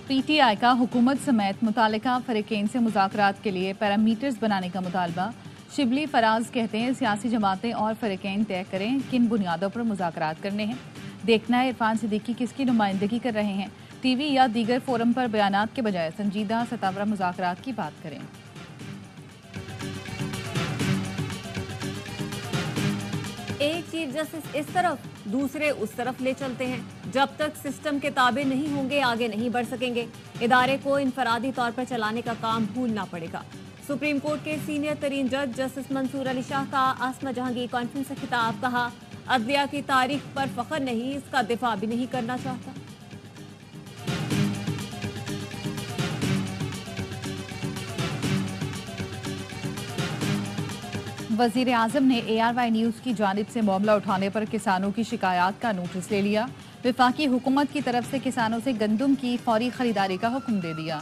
PTI का हुकूमत समेत मुतालिका फरीकैन से मुज़ाकरात के लिए पैरामीटर्स बनाने का मुतालबा। शिबली फराज कहते हैं सियासी जमातें और फरीकैन तय करें किन बुनियादों पर मुज़ाकरात करने हैं। देखना है इरफान सिद्दीकी किसकी नुमाइंदगी कर रहे हैं। टीवी या दीगर फोरम पर बयानात के बजाय संजीदा सतावर मुज़ाकरात की बात करें। एक चीफ जस्टिस इस तरफ दूसरे उस तरफ ले चलते हैं। जब तक सिस्टम के ताबे नहीं होंगे आगे नहीं बढ़ सकेंगे। इदारे को इनफरादी तौर पर चलाने का काम भूलना पड़ेगा। सुप्रीम कोर्ट के सीनियर तरीन जज जस्टिस मंसूर अली शाह का आसमा जहांगीर कॉन्फ्रेंस से खिताब। कहा, अदलिया की तारीख पर फख्र नहीं, इसका दिफा भी नहीं करना चाहता। वजीर आजम ने ARY न्यूज़ की जानिब से मामला उठाने पर किसानों की शिकायत का नोटिस ले लिया। वफाकी हुकूमत की तरफ से किसानों से गंदम की फौरी खरीदारी का हुक्म दे दिया।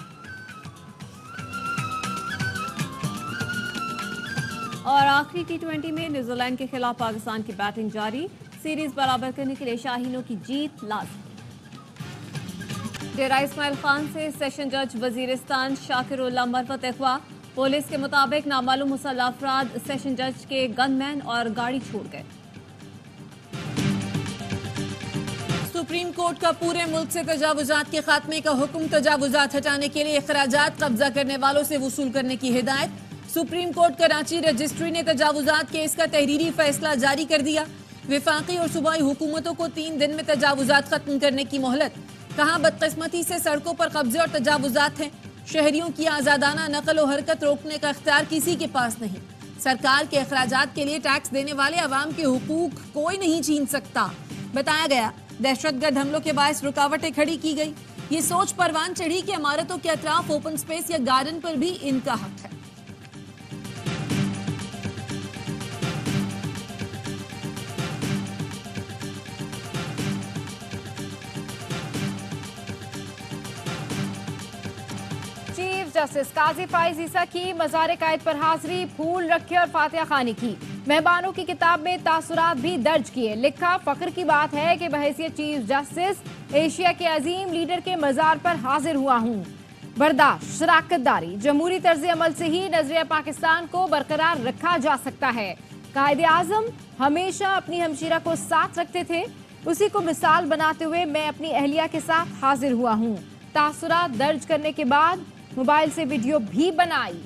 और आखिरी T20 में न्यूजीलैंड के खिलाफ पाकिस्तान की बैटिंग जारी। सीरीज बराबर करने के लिए शाहीनों की जीत लाज़मी। डेरा इस्माइल खान से सेशन जज वजीरिस्तान शाकिरुल्लाह मरफत अगवा। पुलिस के मुताबिक नामालूम मुसल्लह अफराद सेशन जज के गनमैन और गाड़ी छोड़ गए। सुप्रीम कोर्ट का पूरे मुल्क से तजावुजात के खात्मे का हुक्म। तजावुजात हटाने के लिए अखराजात कब्जा करने वालों से वसूल करने की हिदायत। सुप्रीम कोर्ट कराची रजिस्ट्री ने तजावुजात केस का तहरीरी फैसला जारी कर दिया। वफाकी और सूबाई हुकूमतों को 3 दिन में तजावुजात खत्म करने की मोहलत। कहा, बदकिस्मती से सड़कों पर कब्जे और तजावुजात हैं। शहरियों की आजादाना नकल और हरकत रोकने का इख्तियार किसी के पास नहीं। सरकार के अखराजात के लिए टैक्स देने वाले अवाम के हुकूक कोई नहीं छीन सकता। बताया गया, दहशतगर्द हमलों के बायस रुकावटें खड़ी की गई। ये सोच परवान चढ़ी कि इमारतों के अतराफ ओपन स्पेस या गार्डन पर भी इनका हक है। जस्टिस काजी फाइज ईसा की मज़ार कायद पर हाजिरी, फूल रखे और फातिहा खानी की। मेहमानों की किताब में तासुरात भी दर्ज किए। लिखा, फख्र की बात है कि बहैसियत चीफ जस्टिस एशिया के अजीम लीडर के मज़ार पर हाजिर हुआ हूँ। बर्दाश्त, शराकतदारी, जमहूरी तर्ज अमल से ही नजरिया पाकिस्तान को बरकरार रखा जा सकता है। कायदे आजम हमेशा अपनी हमशीरा को साथ रखते थे। उसी को मिसाल बनाते हुए मैं अपनी अहलिया के साथ हाजिर हुआ हूँ। तासुरात दर्ज करने के बाद मोबाइल से वीडियो भी बनाई।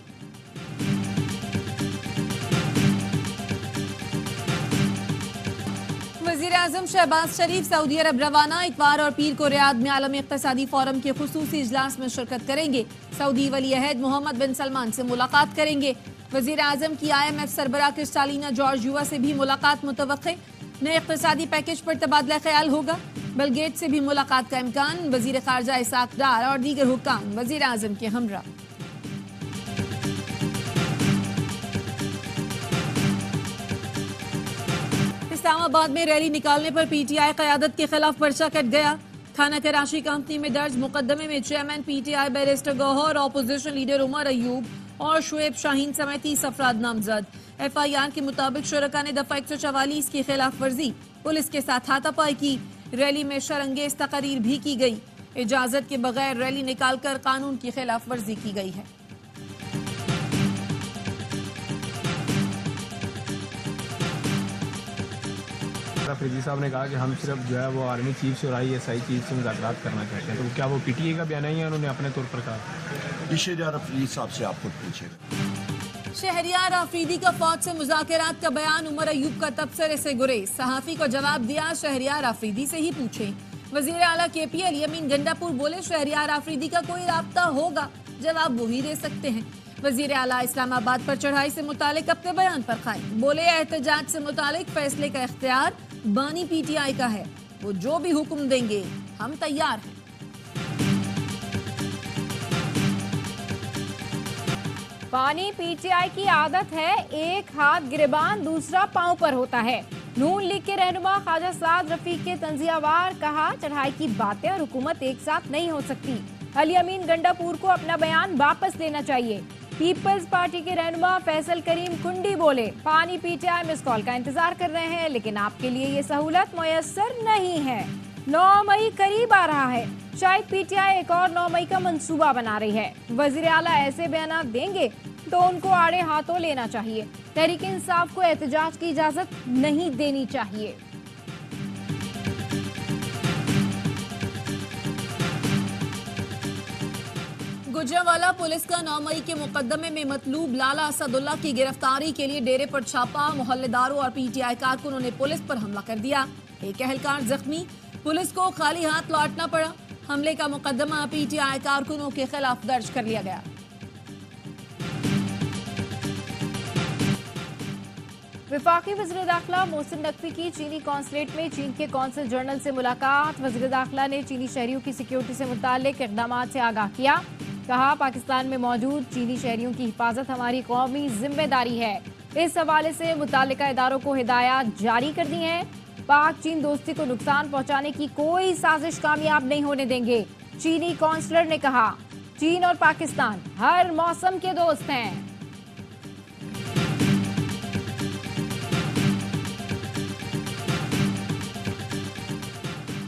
वजीर आजम शहबाज शरीफ सऊदी अरब रवाना। इतवार और पीर को रियाद में आलमी इक़्तिसादी फोरम के खुसूसी इजलास में शिरकत करेंगे। सऊदी वली अहद मोहम्मद बिन सलमान से मुलाकात करेंगे। वजीर आजम की IMF सरबराह क्रिस्टालिना जॉर्जिवा से भी मुलाकात मुतवक्के। नए इक़्तिसादी पैकेज पर तबादला ख्याल होगा। बिल गेट्स से भी मुलाकात का इम्कान। वजीर खारजा इसाक डार और दीगर हुक्काम वजीर आजम के हमरा। इस्लामाबाद में रैली निकालने पर PTI क़यादत के खिलाफ पर्चा कट गया। थाना कराची कंपनी में दर्ज मुकदमे में chairman PTI barrister Gohar, opposition leader Umar Ayub और शुएब शाहीन समेत 30 अफराद नामजद। FIR के मुताबिक शुरका ने दफा 144 की खिलाफ वर्जी, पुलिस के साथ हाथापाई की। रैली में शरंगेज तकरीर भी की गई। इजाजत के बगैर रैली निकालकर कानून की खिलाफ वर्जी की गई है। फरीदी साहब ने कहा कि हम सिर्फ जो है वो आर्मी चीफ से और ISI चीफ से मुज़ाकरात करना चाहते हैं, तो क्या वो PTA का बयान है या उन्होंने अपने तौर पर कहा? शहरियार अफरीदी साहब से आप खुद पूछें। शहरियार अफरीदी का फौज से मुज़ाकरात का बयान। उमर अयूब का तबसरे से गुरेज। सहाफ़ी को जवाब दिया, शहरियार अफरीदी से ही पूछें। वज़ीर आला KP अली अमीन गंडापुर बोले, शहरियार अफरीदी का कोई राब्ता होगा, जवाब वही दे सकते हैं। वज़ीर आला इस्लामाबाद पर चढ़ाई से मुतालिक अपने बयान पर कायम। बोले, एहतजाज से मुतालिक फैसले का इख्तियार बानी PTI का है। वो जो भी हुक्म देंगे हम तैयार हैं। बानी PTI की आदत है, एक हाथ गिरबान दूसरा पांव पर होता है। नून लीग के रहनुमा ख्वाजा साद रफीक के तंजियावार। कहा, चढ़ाई की बातें और हुकूमत एक साथ नहीं हो सकती। अली अमीन गंडापुर को अपना बयान वापस लेना चाहिए। पीपल्स पार्टी के रहनुमा फैसल करीम कुंडी बोले, पानी PTI मिस कॉल का इंतजार कर रहे हैं, लेकिन आपके लिए ये सहूलत मुयस्सर नहीं है। 9 मई करीब आ रहा है, शायद पीटीआई एक और 9 मई का मंसूबा बना रही है। वजीर आला ऐसे बयान देंगे तो उनको आड़े हाथों लेना चाहिए। तहरीक इंसाफ को एहतजाज की इजाजत नहीं देनी चाहिए। गुजरांवाला पुलिस का 9 मई के मुकदमे में मतलूब लाला असदुल्ला की गिरफ्तारी के लिए डेरे पर छापा। मोहल्लेदारों और पीटीआई कारकुनों ने पुलिस पर हमला कर दिया। एक अहलकार जख्मी, पुलिस को खाली हाथ लौटना पड़ा। हमले का मुकदमा पीटीआई कारकुनों के खिलाफ दर्ज कर लिया गया। वफाकी वज़ीर दाखिला मोहसिन नकवी की चीनी कॉन्सुलेट में चीन के कौंसल जनरल से मुलाकात। वज़ीर दाखिला ने चीनी शहरियों की सिक्योरिटी से मुताल्लिक इक़दाम से आगाह किया। कहा, पाकिस्तान में मौजूद चीनी शहरियों की हिफाजत हमारी कौमी जिम्मेदारी है। इस हवाले से मुताल्लिका इदारों को हिदायत जारी कर दी है। पाक चीन दोस्ती को नुकसान पहुंचाने की कोई साजिश कामयाब नहीं होने देंगे। चीनी कौंसलर ने कहा, चीन और पाकिस्तान हर मौसम के दोस्त हैं।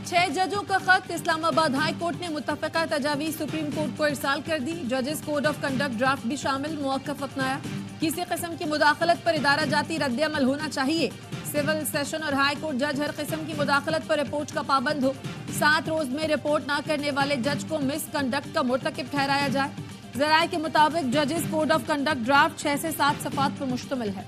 6 जजों का खत। इस्लामाबाद हाई कोर्ट ने मुत्तफ़िका तजावीज़ सुप्रीम कोर्ट को इरसाल कर दी। जजेस कोड ऑफ कंडक्ट ड्राफ्ट भी शामिल, मुवक्कफ अपनाया। किसी किस्म की मुदाखलत पर इदारा जाती रद्द-ए-अमल होना चाहिए। सिविल, सेशन और हाई कोर्ट जज हर किस्म की मुदाखलत पर रिपोर्ट का पाबंद हो। 7 रोज में रिपोर्ट ना करने वाले जज को मिसकंडक्ट का मुर्तकिब ठहराया जाए। ज़राए के मुताबिक जजेस कोड ऑफ कंडक्ट ड्राफ्ट 6 से 7 सफ़ात पर मुश्तमिल है।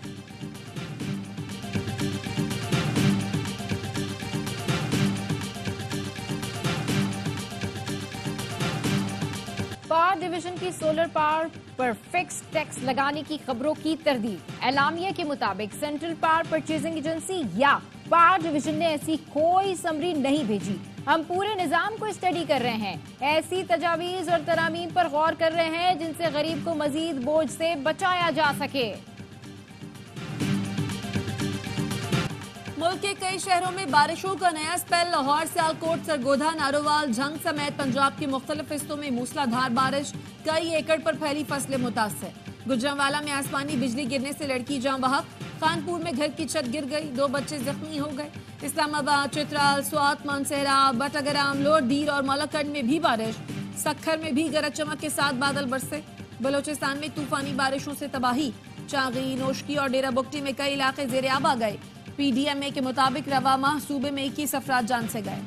पावर डिवीजन की सोलर पावर पर फिक्स टैक्स लगाने की खबरों की तरदीद। एलामिया के मुताबिक सेंट्रल पावर परचेजिंग एजेंसी या पावर डिवीजन ने ऐसी कोई समरी नहीं भेजी। हम पूरे निजाम को स्टडी कर रहे हैं, ऐसी तजावीज और तरामीम पर गौर कर रहे हैं जिनसे गरीब को मजीद बोझ से बचाया जा सके। मुल्क के कई शहरों में बारिशों का नया स्पेल। लाहौर, सियालकोट, सरगोधा, नारोवाल, झंग समेत पंजाब के मुख्तलिफ हिस्सों में मूसलाधार बारिश। कई एकड़ पर फैली फसलें मुतासर। गुजरांवाला में आसमानी बिजली गिरने से लड़की जान बहक। खानपुर में घर की छत गिर गई, 2 बच्चे जख्मी हो गए। इस्लामाबाद, चित्राल, स्वात, मानसेहरा, बटगराम, लोडीर और मलकगढ़ में भी बारिश। सक्खर में भी गरज चमक के साथ बादल बरसे। बलोचिस्तान में तूफानी बारिशों से तबाही। चांगी, नोशकी और डेरा बुगटी में कई इलाके ज़ेर-ए-आब आ गए। पीडीएमए के मुताबिक रवा माह सूबे में 21 अफराद जान से गए।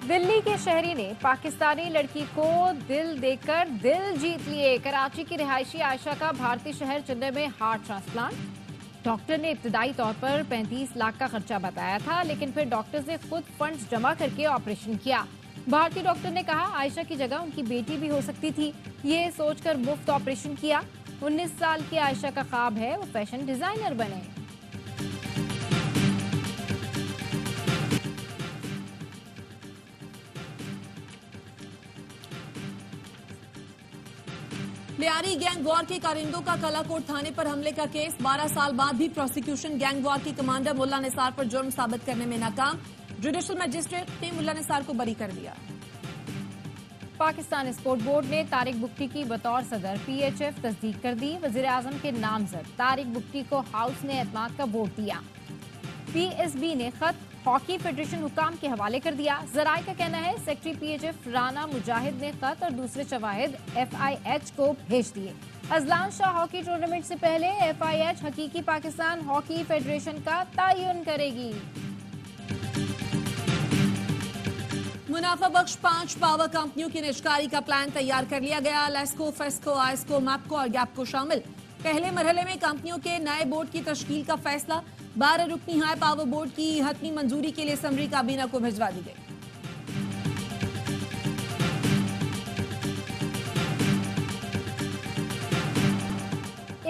दिल्ली के शहरी ने पाकिस्तानी लड़की को दिल देकर दिल जीत लिए। कराची की रिहायशी आयशा का भारतीय शहर चेन्नई में हार्ट ट्रांसप्लांट। डॉक्टर ने इब्तदाई तौर पर 35 लाख का खर्चा बताया था, लेकिन फिर डॉक्टर ने खुद फंड्स जमा करके ऑपरेशन किया। भारतीय डॉक्टर ने कहा, आयशा की जगह उनकी बेटी भी हो सकती थी। ये सोचकर मुफ्त ऑपरेशन किया। 19 साल की आयशा का ख्वाब है वो फैशन डिजाइनर बने। लियारी गैंग वॉर के कारिंदों का कलाकोट थाने पर हमले का केस। 12 साल बाद भी प्रोसिक्यूशन गैंग वॉर के कमांडर मुल्ला निसार पर जुर्म साबित करने में नाकाम। जुडिशल मजिस्ट्रेट ने मुल्ला निसार को बरी कर दिया। पाकिस्तान स्पोर्ट बोर्ड ने तारिक बुगटी की बतौर सदर पीएचएफ तस्दीक कर दी। वजीर आजम के नामजद तारिक बुगटी को हाउस ने एतमाद का वोट दिया। पीएसबी ने खत हॉकी फेडरेशन हुकाम के हवाले कर दिया। जराए का कहना है, सेक्रेटरी पीएचएफ राना मुजाहिद ने खत और दूसरे शवाहिद एफआईएच को भेज दिए। अजलान शाह हॉकी टूर्नामेंट से पहले एफआईएच हकीकी पाकिस्तान हॉकी फेडरेशन का तयन करेगी। मुनाफा बख्श 5 पावर कंपनियों की निष्कारी का प्लान तैयार कर लिया गया। लेस्को, फेस्को, आइस्को, मैपको और गैपको शामिल। पहले मरहले में कंपनियों के नए बोर्ड की तश्कील का फैसला। 12 रुकनी हाई पावर बोर्ड की हतमी मंजूरी के लिए समरी काबीना को भिजवा दी गई।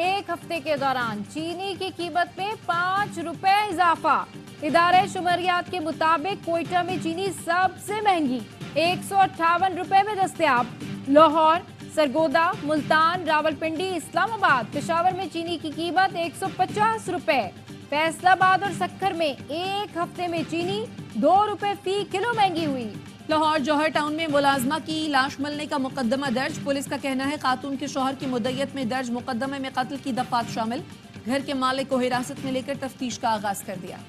एक हफ्ते के दौरान चीनी की कीमत में 5 रुपए इजाफा। इदारे शुमारियात के मुताबिक कोयटा में चीनी सबसे महंगी 158 रुपए में दस्तयाब। लाहौर, सरगोदा, मुल्तान, रावलपिंडी, इस्लामाबाद, पेशावर में चीनी की कीमत 150 रुपए। फैसलाबाद और सक्खर में एक हफ्ते में चीनी 2 रुपए फी किलो महंगी हुई। लाहौर जौहर टाउन में मुलाजमा की लाश मिलने का मुकदमा दर्ज। पुलिस का कहना है, खातून के शौहर की मुद्दत में दर्ज मुकदमे में कत्ल की दफात शामिल। घर के मालिक को हिरासत में लेकर तफ्तीश का आगाज कर दिया।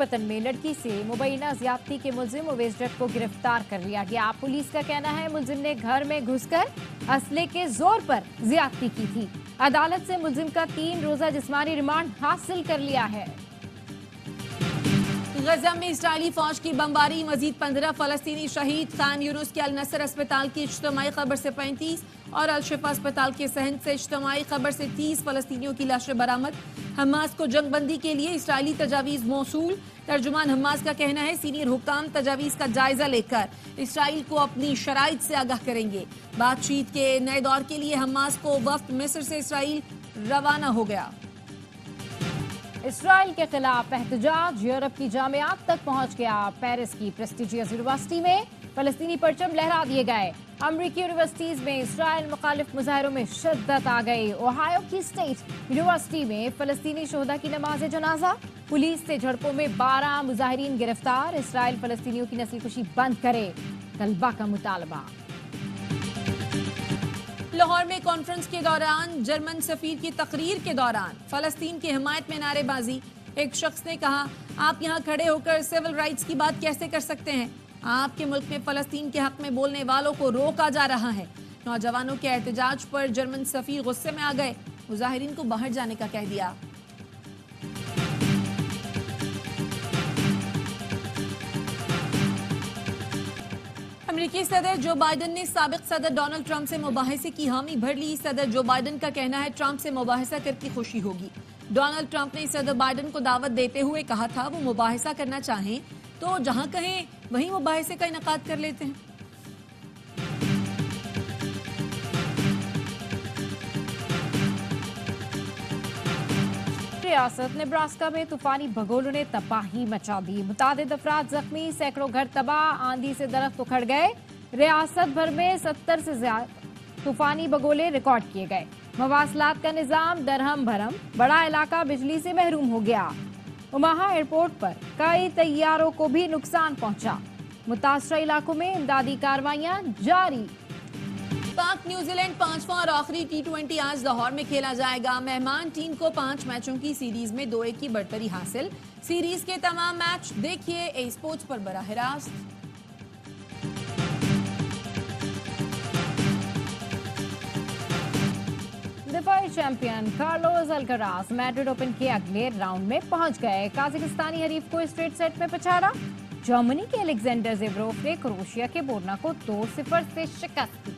तुर्कपतन में लड़की से मुबैना ज्यादती के मुलजिम उवैस जट को गिरफ्तार कर लिया गया। पुलिस का कहना है मुलजिम ने घर में घुसकर असले के जोर पर ज्यादती की थी। अदालत से मुलजिम का 3 रोजा जिस्मानी रिमांड हासिल कर लिया है। गजा में इस्राइली फौज की बमबारी, मजीद 15 फलस्तीनी शहीद। खान यूनुस के अल नसर अस्पताल की इज्तिमाई खबर से 35 और अल शिफा अस्पताल के सहन से इज्तिमाई खबर से 30 फलस्तीनियों की लाशें बरामद। हमास को जंगबंदी के लिए इस्राइली तजावीज़ मौसूल। तर्जुमान हमास का कहना है सीनियर हुक्काम तजावीज़ का जायजा लेकर इसराइल को अपनी शराइत से आगाह करेंगे। बातचीत के नए दौर के लिए हमास को वफ्द मिस्र से इसराइल रवाना हो गया। इसराइल के खिलाफ एहतजाज यूरोप की जामियात तक पहुंच गया। पेरिस की प्रेस्टिजियस यूनिवर्सिटी में फलस्तीनी परचम लहरा दिए गए। अमरीकी यूनिवर्सिटीज में इसराइल मुखालिफ मुजाहरों में शिद्दत आ गई। ओहायो की स्टेट यूनिवर्सिटी में फलस्तीनी शोहदा की नमाज जनाजा। पुलिस से झड़पों में 12 मुजाहिरीन गिरफ्तार। इसराइल फलस्तीनियों की नस्लकुशी बंद करे, तलबा का मुतालबा। लाहौर में कॉन्फ्रेंस के दौरान जर्मन सफीर की तकरीर के दौरान फलस्तीन की हिमायत में नारेबाजी। एक शख्स ने कहा, आप यहाँ खड़े होकर सिविल राइट्स की बात कैसे कर सकते हैं? आपके मुल्क में फलस्तीन के हक में बोलने वालों को रोका जा रहा है। नौजवानों के एहतजाज पर जर्मन सफीर गुस्से में आ गए, मुजाहिरीन को बाहर जाने का कह दिया। अमेरिकी सदर जो बाइडन ने साबिक सदर डोनाल्ड ट्रंप से मुबाहिसे की हामी भर ली। सदर जो बाइडन का कहना है ट्रंप से मुबाहिसा करके खुशी होगी। डोनाल्ड ट्रंप ने सदर बाइडन को दावत देते हुए कहा था वो मुबाहिसा करना चाहें तो जहां कहें वहीं मुबाहिसे का इनेकाद कर लेते हैं। रियासत नेब्रास्का में तूफानी भगोड़ों ने तबाही मचा दी। मुतादिद अफराद जख्मी, सैकड़ों घर तबाह। आंधी से दरख्त उखड़ गए। रियासत भर में 70 से ज्यादा तूफानी बगोले रिकॉर्ड किए गए। मवासलात का निजाम दरहम भरम, बड़ा इलाका बिजली से महरूम हो गया। उमाहा एयरपोर्ट पर कई तैयारों को भी नुकसान पहुंचा। मुतासरा इलाकों में इमदादी कार्रवाइयां जारी। पाक न्यूजीलैंड 5वां और आखिरी T20 आज लाहौर में खेला जाएगा। मेहमान टीम को 5 मैचों की सीरीज में 2-1 की बढ़तरी हासिल। सीरीज के तमाम मैच देखिए ए स्पोर्ट्स पर बराह रास्त। दिफाई champion Carlos Alcaraz Madrid open के अगले राउंड में पहुंच गए। काजाकिस्तानी हरीफ को स्ट्रेट सेट में पछाड़ा। जर्मनी के अलेक्जेंडर ज़ेवरोव ने क्रोएशिया के बोर्ना को 2-0 से शिकस्त दी।